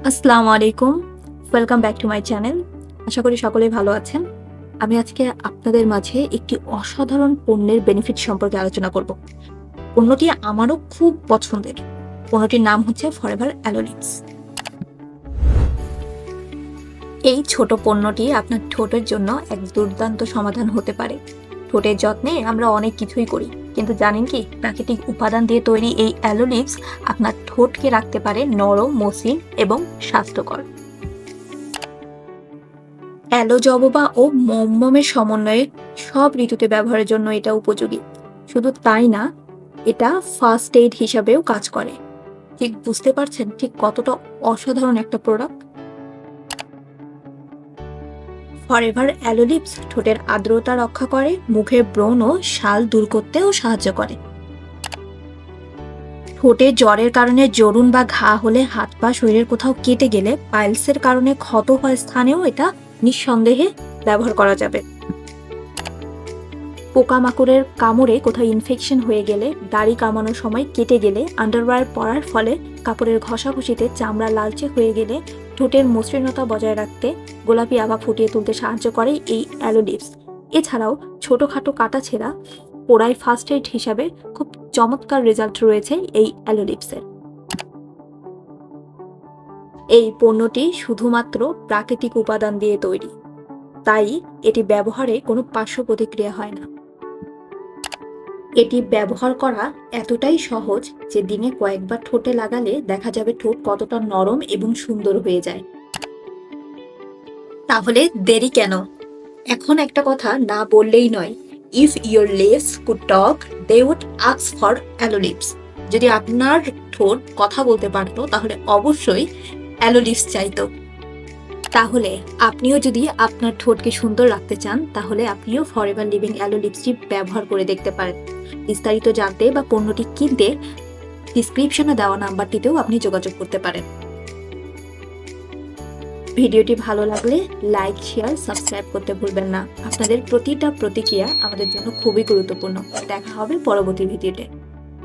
আসসালামু আলাইকুম। Welcome back to my channel. আশা করি সকলেই ভালো আছেন। আমি আজকে আপনাদের মাঝে একটি অসাধারণ পণ্যের বেনিফিট সম্পর্কে আলোচনা করব। পণ্যটি আমারও খুব পছন্দের। পণ্যটির নাম হচ্ছে ফরএভার অ্যালো লিপস। এই ছোট পণ্যটি আপনার ঠোঁটের জন্য এক দুর্দান্ত সমাধান হতে পারে। ঠোঁটের যত্নে আমরা অনেক কিছুই করি, কিন্তু জানেন কি, প্রাকৃতিক উপাদান দিয়ে তৈরি এই অ্যালো লিপস আপনার ঠোঁটকে রাখতে পারে নরম, মসৃণ এবং স্বাস্থ্যকর। অ্যালো জববা ও মমমের সমন্বয়ে সব ঋতুতে ব্যবহারের জন্য এটা উপযোগী। শুধু তাই না, এটা ফার্স্ট এইড হিসাবেও কাজ করে। ঠিক বুঝতে পারছেন ঠিক কতটা অসাধারণ একটা প্রোডাক্ট। ফরএভার অ্যালো লিপস ঠোঁটের আর্দ্রতা রক্ষা করে, মুখের ব্রণ ও শাল দূর করতেও সাহায্য করে। ঠোঁটে জ্বরের কারণে জরুন বা ঘা হলে, হাত পা শরীরের কোথাও কেটে গেলে, পাইলসের কারণে ক্ষত হওয়া স্থানেও এটা নিঃসন্দেহে ব্যবহার করা যাবে। পোকামাকড়ের কামড়ে কোথাও ইনফেকশন হয়ে গেলে, দাড়ি কামানোর সময় কেটে গেলে, আন্ডারওয়্যার পরার ফলে কাপড়ের ঘষাঘষিতে চামড়া লালচে হয়ে গেলে, ঠোঁটের মসৃণতা বজায় রাখতে, গোলাপি আভা ফুটিয়ে তুলতে সাহায্য করে এই অ্যালো লিপস। এছাড়াও ছোটখাটো কাটাছেঁড়া পোড়ায় ফার্স্ট এইড হিসাবে খুব চমৎকার রেজাল্ট রয়েছে এই অ্যালো লিপসের। এই পণ্যটি শুধুমাত্র প্রাকৃতিক উপাদান দিয়ে তৈরি, তাই এটি ব্যবহারে কোনো পার্শ্ব প্রতিক্রিয়া হয় না। এটি ব্যবহার করা এতটাই সহজ যে দিনে কয়েকবার ঠোঁটে লাগালে দেখা যাবে ঠোঁট কতটা নরম এবং সুন্দর হয়ে যায়। তাহলে দেরি কেন? এখন একটা কথা না বললেই নয়। If your lips could talk, they would ask for allow lips. যদি আপনার ঠোঁট কথা বলতে পারতো, তাহলে অবশ্যই অ্যালো লিপস চাইতো। তাহলে আপনিও যদি আপনার ঠোঁটকে সুন্দর রাখতে চান, তাহলে আপনিও ফরএভার লিভিং অ্যালো লিপস্টিক ব্যবহার করে দেখতে পারেন। বিস্তারিত জানতে বা পণ্যটি কিনতে ডিসক্রিপশনে দেওয়া নাম্বারটিতেও আপনি যোগাযোগ করতে পারেন। ভিডিওটি ভালো লাগলে লাইক, শেয়ার, সাবস্ক্রাইব করতে ভুলবেন না। আপনাদের প্রতিটা প্রতিক্রিয়া আমাদের জন্য খুবই গুরুত্বপূর্ণ। দেখা হবে পরবর্তী ভিডিওতে।